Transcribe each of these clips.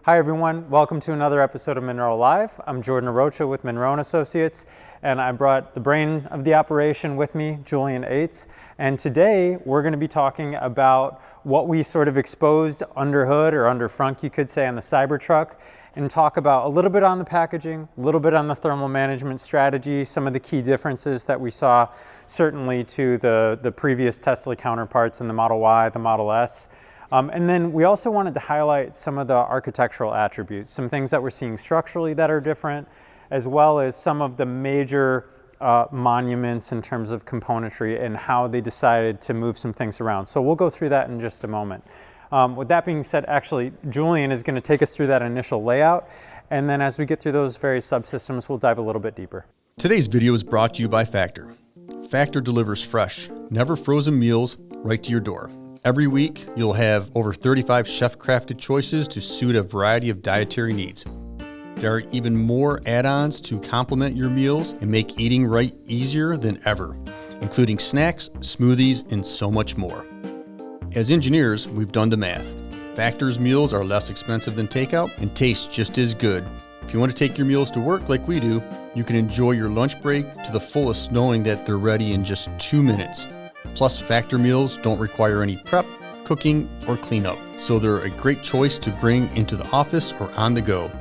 Hi everyone, welcome to another episode of Munro Live. I'm Jordan Arocha with Munro Associates, and I brought the brain of the operation with me, Julian Ates. And today we're going to be talking about what we sort of exposed under hood or under frunk, you could say, on the Cybertruck, and talk about a little bit on the packaging, a little bit on the thermal management strategy, some of the key differences that we saw certainly to the previous Tesla counterparts in the Model Y, the Model S. And then we also wanted to highlight some of the architectural attributes, some things that we're seeing structurally that are different, as well as some of the major monuments in terms of componentry and how they decided to move some things around. So we'll go through that in just a moment. With that being said, actually, Julian is going to take us through that initial layout, and then as we get through those various subsystems, we'll dive a little bit deeper. Today's video is brought to you by Factor. Factor delivers fresh, never frozen meals right to your door. Every week, you'll have over 35 chef-crafted choices to suit a variety of dietary needs. There are even more add-ons to complement your meals and make eating right easier than ever, including snacks, smoothies, and so much more. As engineers, we've done the math. Factor's meals are less expensive than takeout and taste just as good. If you want to take your meals to work like we do, you can enjoy your lunch break to the fullest knowing that they're ready in just 2 minutes. Plus, Factor meals don't require any prep, cooking, or cleanup, so they're a great choice to bring into the office or on the go.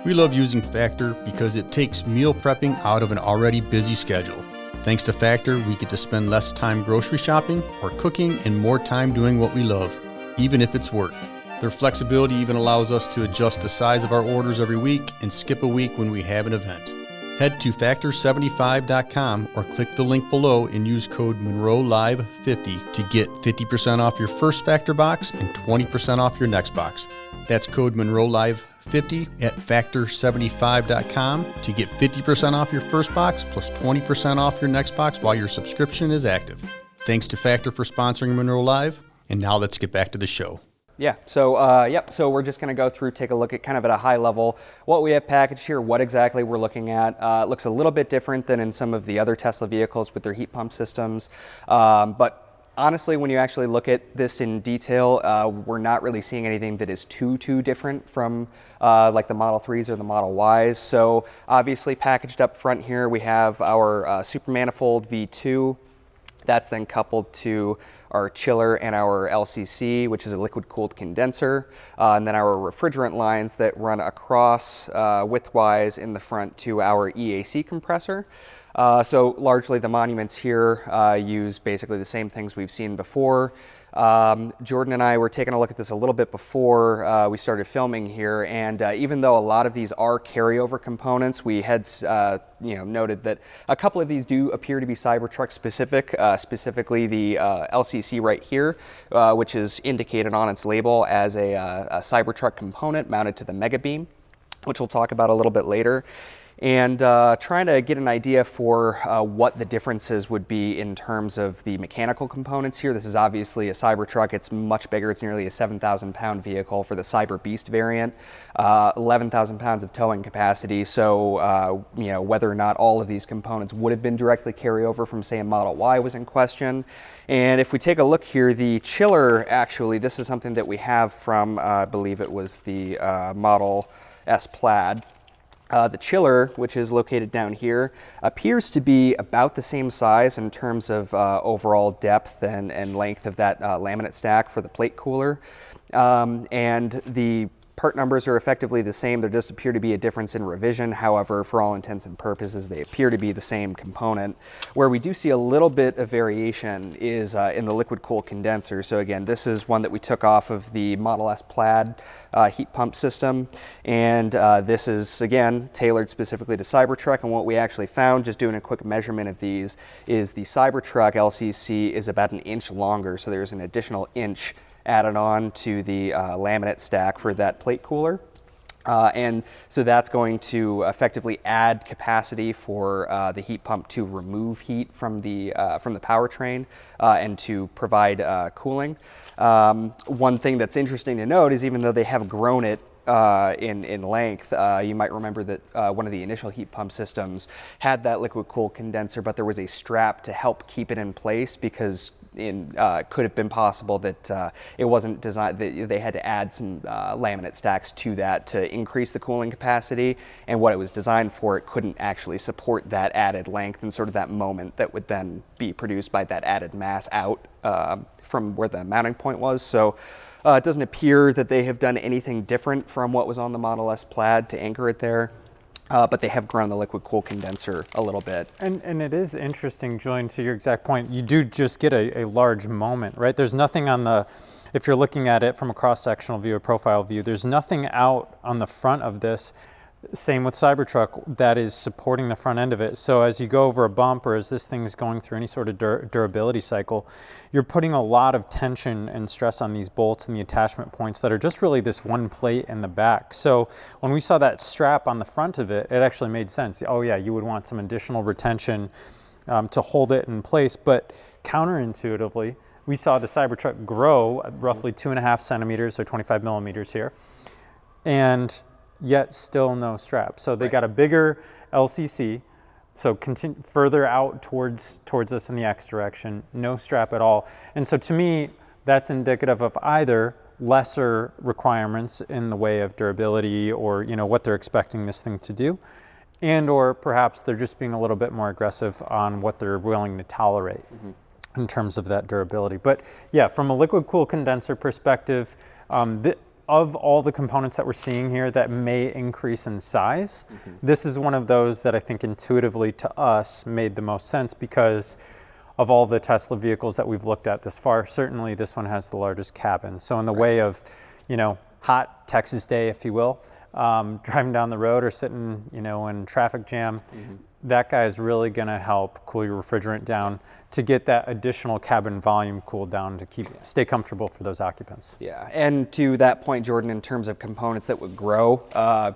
We love using Factor because it takes meal prepping out of an already busy schedule. Thanks to Factor, we get to spend less time grocery shopping or cooking and more time doing what we love, even if it's work. Their flexibility even allows us to adjust the size of our orders every week and skip a week when we have an event. Head to factor75.com or click the link below and use code MunroLive50 to get 50% off your first Factor box and 20% off your next box. That's code MunroLive50 at factor75.com to get 50% off your first box plus 20% off your next box while your subscription is active. Thanks to Factor for sponsoring Munro Live, and now let's get back to the show. So we're just going to go through, take a look at kind of at a high level what we have packaged here, what exactly we're looking at. It looks a little bit different than in some of the other Tesla vehicles with their heat pump systems. But honestly, when you actually look at this in detail, we're not really seeing anything that is too different from like the Model 3s or the Model Ys. So obviously packaged up front here, we have our super manifold V2. That's then coupled to our chiller and our LCC, which is a liquid-cooled condenser, and then our refrigerant lines that run across widthwise in the front to our EAC compressor. So largely the monuments here use basically the same things we've seen before. Jordan and I were taking a look at this a little bit before we started filming here, and even though a lot of these are carryover components, we had noted that a couple of these do appear to be Cybertruck specific, specifically the LCC right here, which is indicated on its label as a Cybertruck component mounted to the Mega Beam, which we'll talk about a little bit later. And trying to get an idea for what the differences would be in terms of the mechanical components here. This is obviously a Cybertruck. It's much bigger. It's nearly a 7,000-pound vehicle for the Cyber Beast variant, 11,000 pounds of towing capacity. So, whether or not all of these components would have been directly carryover from, say, a Model Y was in question. And if we take a look here, the chiller, actually, this is something that we have from, I believe it was the Model S Plaid. The chiller, which is located down here, appears to be about the same size in terms of overall depth and length of that laminate stack for the plate cooler. And the part numbers are effectively the same. There does appear to be a difference in revision. However, for all intents and purposes, they appear to be the same component. Where we do see a little bit of variation is in the liquid cooled condenser. So again, this is one that we took off of the Model S Plaid heat pump system. And this is, again, tailored specifically to Cybertruck. And what we actually found, just doing a quick measurement of these, is the Cybertruck LCC is about 1 inch longer. So there's an additional inch added on to the laminate stack for that plate cooler. And so that's going to effectively add capacity for the heat pump to remove heat from the powertrain and to provide cooling. One thing that's interesting to note is even though they have grown it in length, you might remember that one of the initial heat pump systems had that liquid cooled condenser, but there was a strap to help keep it in place because could have been possible that it wasn't designed, that they had to add some laminate stacks to that to increase the cooling capacity, and what it was designed for, it couldn't actually support that added length and sort of that moment that would then be produced by that added mass out from where the mounting point was. So it doesn't appear that they have done anything different from what was on the Model S Plaid to anchor it there. But they have grown the liquid cool condenser a little bit. And it is interesting, Julian, to your exact point, you do just get a large moment, right? There's nothing on the, if you're looking at it from a cross-sectional view, a profile view, there's nothing out on the front of this, same with Cybertruck, that is supporting the front end of it. So as you go over a bump, or as this thing's going through any sort of durability cycle, you're putting a lot of tension and stress on these bolts and the attachment points that are just really this one plate in the back. So when we saw that strap on the front of it, it actually made sense. Oh yeah, you would want some additional retention to hold it in place. But counterintuitively, we saw the Cybertruck grow roughly 2.5 centimeters, or 25 millimeters here, and yet still no strap. So they got a bigger LCC, so further out towards us in the X direction, no strap at all. And so to me, that's indicative of either lesser requirements in the way of durability, or what they're expecting this thing to do, and or perhaps they're just being a little bit more aggressive on what they're willing to tolerate in terms of that durability. But yeah, from a liquid cool condenser perspective, of all the components that we're seeing here that may increase in size, this is one of those that I think intuitively to us made the most sense, because of all the Tesla vehicles that we've looked at this far, certainly this one has the largest cabin. So in the way of, hot Texas day, if you will, driving down the road or sitting, in traffic jam, that guy is really going to help cool your refrigerant down to get that additional cabin volume cooled down to stay comfortable for those occupants. Yeah, and to that point, Jordan, in terms of components that would grow,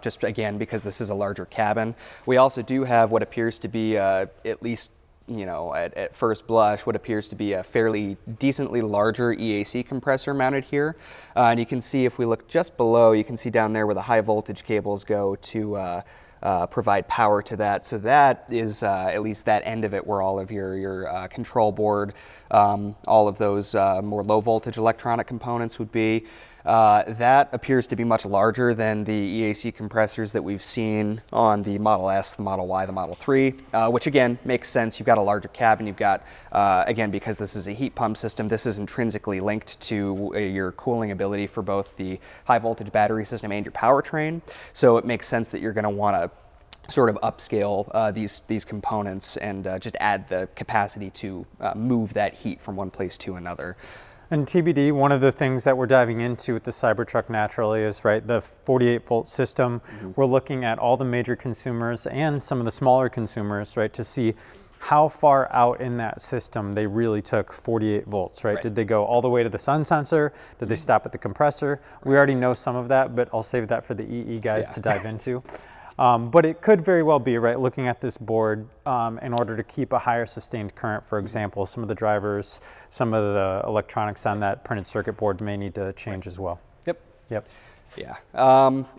just again, because this is a larger cabin, we also do have what appears to be at least, at first blush, what appears to be a fairly decently larger EAC compressor mounted here. And you can see, if we look just below, you can see down there where the high voltage cables go to provide power to that. So that is at least that end of it, where all of your control board, all of those more low voltage electronic components would be. That appears to be much larger than the EAC compressors that we've seen on the Model S, the Model Y, the Model 3, which again makes sense. You've got a larger cabin. You've got, again, because this is a heat pump system, this is intrinsically linked to your cooling ability for both the high voltage battery system and your powertrain. So it makes sense that you're going to want to sort of upscale these components and just add the capacity to move that heat from one place to another. And TBD, one of the things that we're diving into with the Cybertruck naturally is, the 48 volt system. We're looking at all the major consumers and some of the smaller consumers, to see how far out in that system they really took 48 volts, Did they go all the way to the sun sensor? Did they stop at the compressor? We already know some of that, but I'll save that for the EE guys to dive into. But it could very well be, looking at this board, in order to keep a higher sustained current, for example, some of the drivers, some of the electronics on that printed circuit board may need to change as well. Yep. Yeah.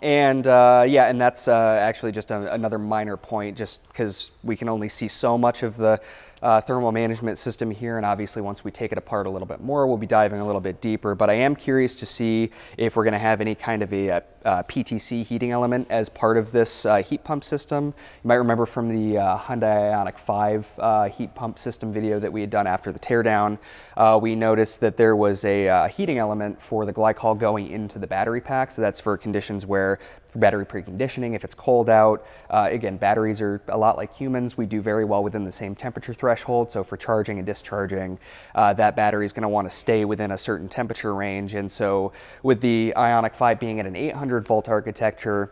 And that's actually just another minor point, just because we can only see so much of the thermal management system here, and obviously once we take it apart a little bit more, we'll be diving a little bit deeper. But I am curious to see if we're going to have any kind of a PTC heating element as part of this heat pump system. You might remember from the Hyundai Ioniq 5 heat pump system video that we had done after the teardown, we noticed that there was a heating element for the glycol going into the battery pack. So that's for conditions where battery preconditioning, if it's cold out. Again, batteries are a lot like humans. We do very well within the same temperature threshold. So for charging and discharging, that battery is going to want to stay within a certain temperature range. And so with the Ioniq 5 being at an 800 volt architecture,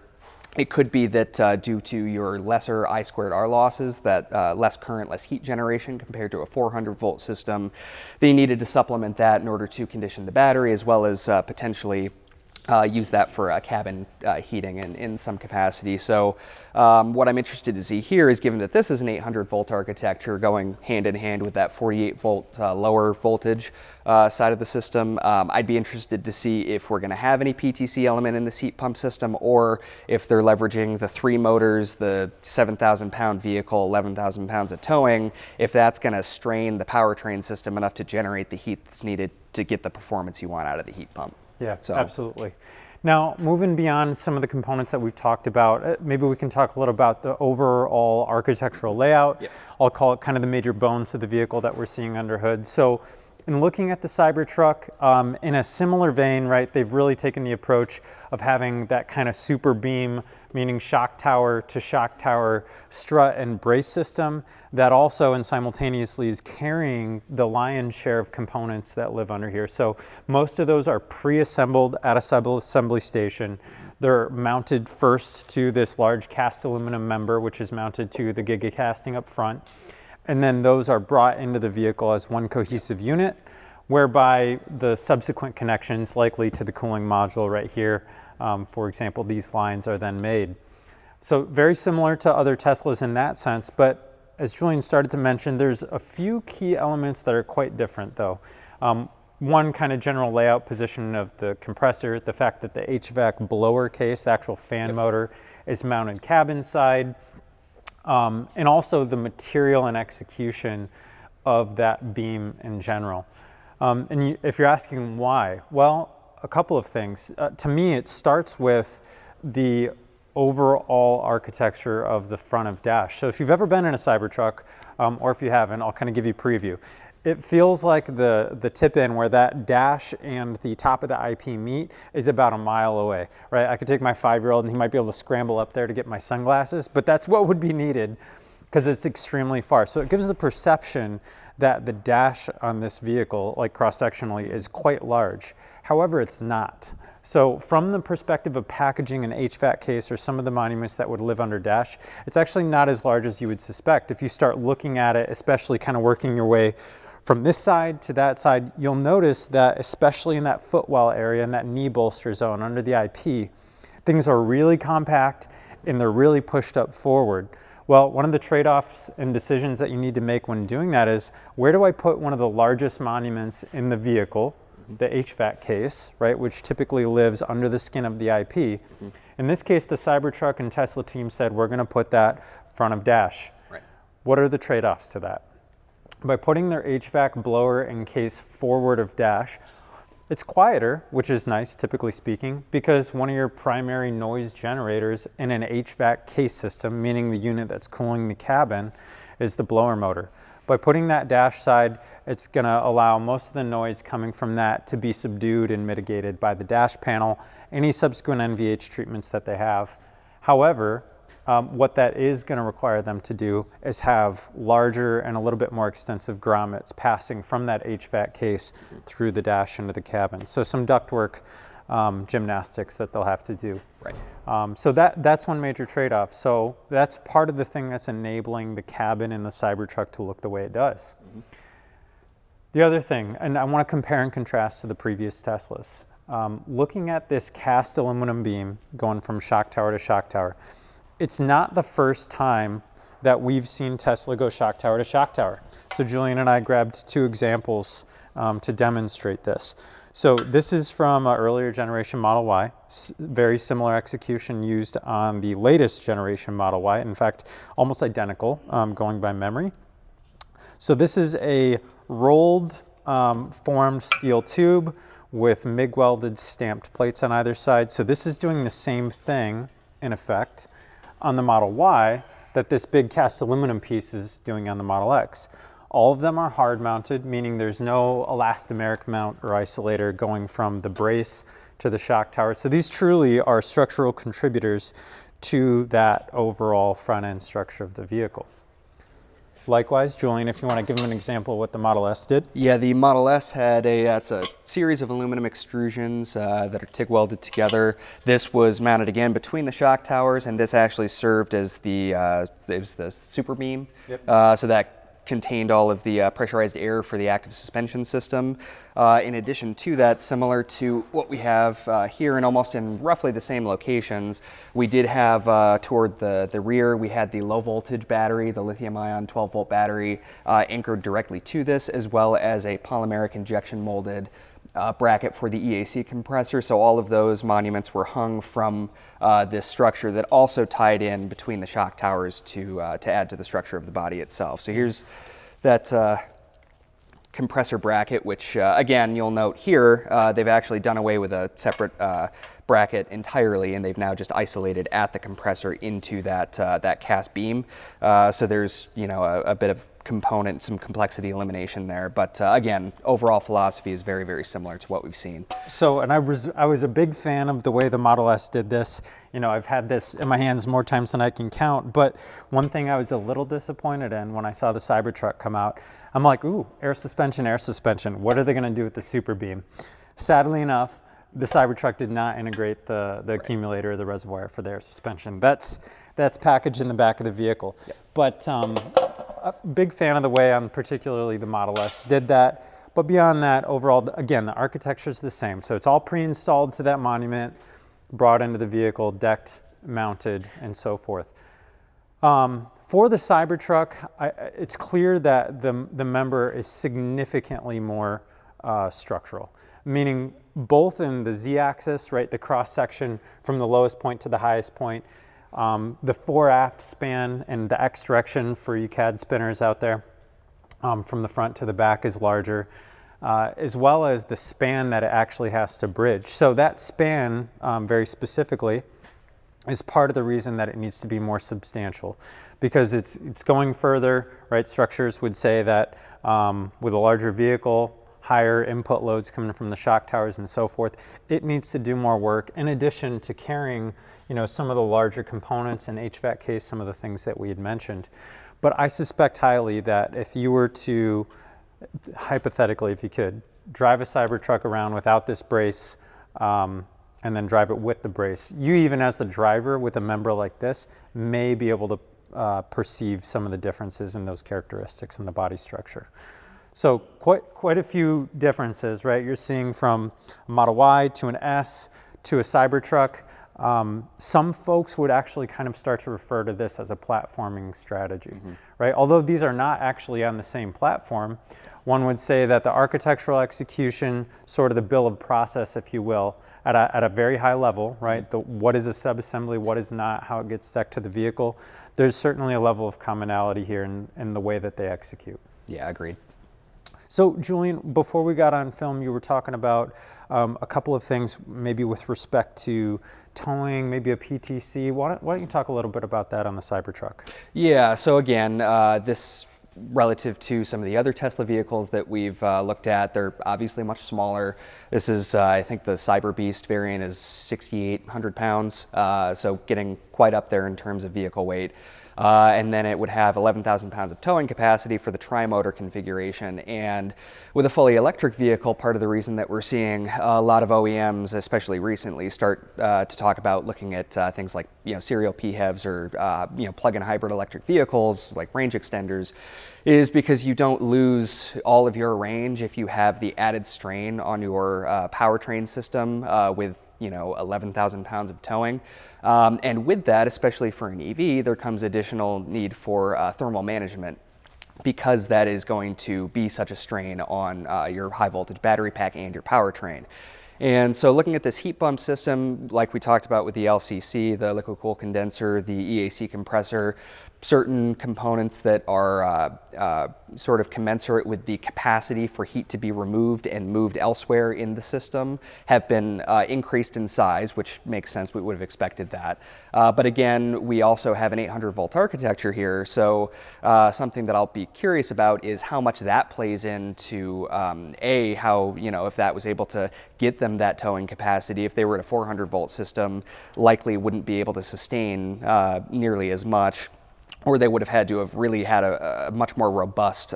it could be that due to your lesser I²R losses, that less current, less heat generation compared to a 400 volt system, they needed to supplement that in order to condition the battery, as well as potentially use that for cabin heating in some capacity. So what I'm interested to see here is, given that this is an 800 volt architecture going hand in hand with that 48 volt lower voltage side of the system, I'd be interested to see if we're going to have any PTC element in this heat pump system, or if they're leveraging the 3 motors, the 7,000 pound vehicle, 11,000 pounds of towing, if that's going to strain the powertrain system enough to generate the heat that's needed to get the performance you want out of the heat pump. Yeah, so. Absolutely. Now, moving beyond some of the components that we've talked about, maybe we can talk a little about the overall architectural layout. Yep. I'll call it kind of the major bones of the vehicle that we're seeing under hood. So in looking at the Cybertruck, in a similar vein, right, they've really taken the approach of having that kind of super beam, meaning shock tower to shock tower strut and brace system that also and simultaneously is carrying the lion's share of components that live under here. So most of those are pre-assembled at a sub-assembly station. They're mounted first to this large cast aluminum member, which is mounted to the Giga casting up front. And then those are brought into the vehicle as one cohesive unit, whereby the subsequent connections, likely to the cooling module right here, for example, these lines are then made. So very similar to other Teslas in that sense, but as Julian started to mention, there's a few key elements that are quite different though. One kind of general layout position of the compressor, the fact that the HVAC blower case, the actual fan motor, is mounted cabin side, and also the material and execution of that beam in general. If you're asking why, well, a couple of things. To me, it starts with the overall architecture of the front of dash. So if you've ever been in a Cybertruck, or if you haven't, I'll kind of give you a preview. It feels like the tip-in where that dash and the top of the IP meet is about a mile away, right? I could take my 5-year-old and he might be able to scramble up there to get my sunglasses, but that's what would be needed because it's extremely far. So it gives the perception that the dash on this vehicle, like cross-sectionally, is quite large. However, it's not. So from the perspective of packaging an HVAC case or some of the monuments that would live under dash, it's actually not as large as you would suspect. If you start looking at it, especially kind of working your way from this side to that side, you'll notice that especially in that footwell area, in that knee bolster zone under the IP, things are really compact and they're really pushed up forward. Well, one of the trade-offs and decisions that you need to make when doing that is, where do I put one of the largest monuments in the vehicle, the HVAC case, right, which typically lives under the skin of the IP. In this case, the Cybertruck and Tesla team said, we're going to put that front of dash. Right. What are the trade-offs to that? By putting their HVAC blower and case forward of dash, it's quieter, which is nice, typically speaking, because one of your primary noise generators in an HVAC case system, meaning the unit that's cooling the cabin, is the blower motor. By putting that dash side, it's going to allow most of the noise coming from that to be subdued and mitigated by the dash panel, any subsequent NVH treatments that they have. However, what that is going to require them to do is have larger and a little bit more extensive grommets passing from that HVAC case through the dash into the cabin. So some ductwork gymnastics that they'll have to do. Right. So that's one major trade-off. So that's part of the thing that's enabling the cabin in the Cybertruck to look the way it does. Mm-hmm. The other thing, and I want to compare and contrast to the previous Teslas, looking at this cast aluminum beam going from shock tower to shock tower, it's not the first time that we've seen Tesla go shock tower to shock tower. So Julian and I grabbed 2 examples to demonstrate this. So this is from an earlier generation Model Y, very similar execution used on the latest generation Model Y, in fact, almost identical, going by memory. So this is a rolled, formed steel tube with MIG welded stamped plates on either side. So this is doing the same thing, in effect, on the Model Y that this big cast aluminum piece is doing on the Model X. All of them are hard mounted, meaning there's no elastomeric mount or isolator going from the brace to the shock tower. So these truly are structural contributors to that overall front end structure of the vehicle. Likewise, Julian, if you want to give them an example of what the Model S did. Yeah, the Model S had it's a series of aluminum extrusions that are TIG welded together. This was mounted again between the shock towers, and this actually served as it was the super beam. Yep. So that contained all of the pressurized air for the active suspension system. In addition to that, similar to what we have here and almost in roughly the same locations, we did have toward the rear, we had the low voltage battery, the lithium ion 12 volt battery anchored directly to this, as well as a polymeric injection molded bracket for the EAC compressor. So all of those monuments were hung from this structure that also tied in between the shock towers to add to the structure of the body itself. So here's that compressor bracket, which again, you'll note here, they've actually done away with a separate bracket entirely, and they've now just isolated at the compressor into that cast beam. So there's, you know, a bit of component, some complexity elimination there. But again, overall philosophy is very, very similar to what we've seen. So, and I was a big fan of the way the Model S did this. You know, I've had this in my hands more times than I can count, but one thing I was a little disappointed in when I saw the Cybertruck come out, I'm like, ooh, air suspension. What are they gonna do with the Super Beam? Sadly enough, the Cybertruck did not integrate the accumulator or the reservoir for the air suspension. That's packaged in the back of the vehicle. Yep. But a big fan of the way particularly the Model S did that. But beyond that, overall, again, the architecture is the same. So it's all pre-installed to that monument, brought into the vehicle, decked, mounted, and so forth. For the Cybertruck, it's clear that the member is significantly more structural, meaning both in the Z-axis, right, the cross-section from the lowest point to the highest point, the fore-aft span and the X direction for you CAD spinners out there, from the front to the back is larger, as well as the span that it actually has to bridge. So that span, very specifically, is part of the reason that it needs to be more substantial, because it's going further, right? Structures would say that with a larger vehicle, higher input loads coming from the shock towers and so forth, it needs to do more work in addition to carrying, you know, some of the larger components, in HVAC case, some of the things that we had mentioned. But I suspect highly that if you were to, hypothetically, if you could, drive a Cybertruck around without this brace, and then drive it with the brace, you even as the driver with a member like this may be able to perceive some of the differences in those characteristics in the body structure. So quite a few differences, right? You're seeing from a Model Y to an S to a Cybertruck. Some folks would actually kind of start to refer to this as a platforming strategy, right? Although these are not actually on the same platform, one would say that the architectural execution, sort of the bill of process, if you will, at a very high level, right? What is a subassembly, what is not, how it gets stuck to the vehicle. There's certainly a level of commonality here in the way that they execute. Yeah, agreed. So Julian, before we got on film, you were talking about a couple of things, maybe with respect to towing, maybe a PTC. Why don't you talk a little bit about that on the Cybertruck? Yeah, so again, this relative to some of the other Tesla vehicles that we've looked at, they're obviously much smaller. This is, I think the Cyber Beast variant is 6,800 pounds, so getting quite up there in terms of vehicle weight. And then it would have 11,000 pounds of towing capacity for the tri-motor configuration. And with a fully electric vehicle, part of the reason that we're seeing a lot of OEMs, especially recently, start to talk about looking at things like, you know, serial PHEVs or you know, plug-in hybrid electric vehicles like range extenders, is because you don't lose all of your range if you have the added strain on your powertrain system with, you know, 11,000 pounds of towing. And with that, especially for an EV, there comes additional need for thermal management, because that is going to be such a strain on your high voltage battery pack and your powertrain. And so looking at this heat pump system, like we talked about with the LCC, the liquid cool condenser, the EAC compressor, certain components that are sort of commensurate with the capacity for heat to be removed and moved elsewhere in the system have been increased in size, which makes sense. We would have expected that. But again, we also have an 800 volt architecture here. So something that I'll be curious about is how much that plays into how, you know, if that was able to get them that towing capacity. If they were at a 400 volt system, likely wouldn't be able to sustain nearly as much, or they would have had to have really had a much more robust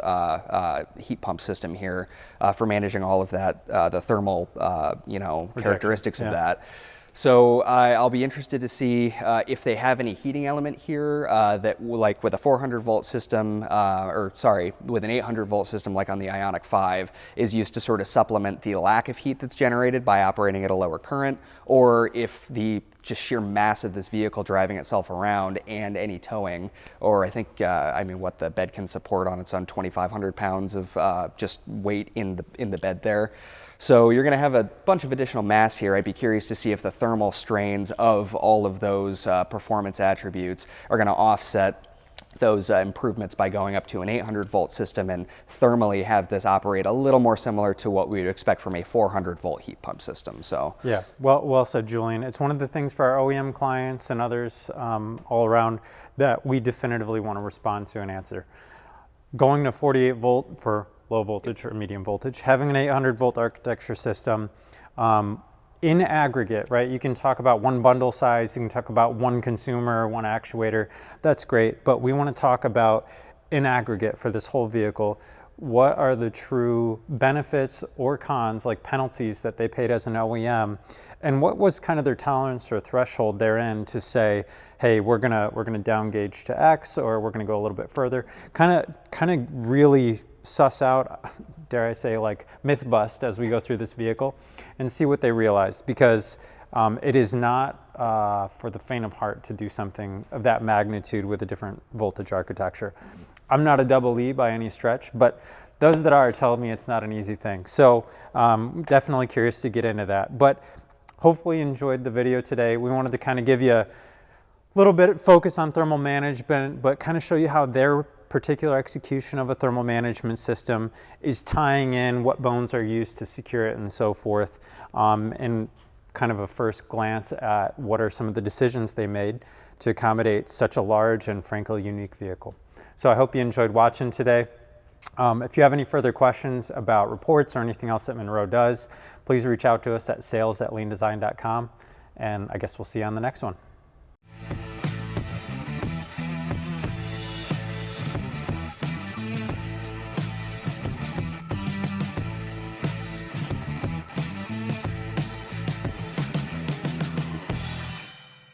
heat pump system here for managing all of that, the thermal, you know, characteristics of that. So I'll be interested to see if they have any heating element here that, like with a 400-volt system, with an 800-volt system like on the Ioniq 5, is used to sort of supplement the lack of heat that's generated by operating at a lower current, or if the just sheer mass of this vehicle driving itself around and any towing, or I think, what the bed can support on its own, 2,500 pounds of just weight in the bed there. So you're going to have a bunch of additional mass here. I'd be curious to see if the thermal strains of all of those performance attributes are going to offset those improvements by going up to an 800-volt system and thermally have this operate a little more similar to what we would expect from a 400-volt heat pump system. So yeah, well said, Julian. It's one of the things for our OEM clients and others all around that we definitively want to respond to and answer. Going to 48 volt for low voltage or medium voltage, having an 800 volt architecture system, in aggregate, right? You can talk about one bundle size, you can talk about one consumer, one actuator, that's great, but we want to talk about in aggregate for this whole vehicle, what are the true benefits or cons, like penalties that they paid as an OEM, and what was kind of their tolerance or threshold therein to say, hey, we're gonna down gauge to X, or we're gonna go a little bit further. Kind of really suss out, dare I say, like myth bust as we go through this vehicle, and see what they realize, because it is not for the faint of heart to do something of that magnitude with a different voltage architecture. I'm not a double E by any stretch, but those that are tell me it's not an easy thing. So definitely curious to get into that. But hopefully you enjoyed the video today. We wanted to kind of give you a little bit of focus on thermal management, but kind of show you how their particular execution of a thermal management system is tying in what bones are used to secure it and so forth, and kind of a first glance at what are some of the decisions they made to accommodate such a large and frankly unique vehicle. So I hope you enjoyed watching today. If you have any further questions about reports or anything else that Munro does, please reach out to us at sales@leandesign.com, and I guess we'll see you on the next one.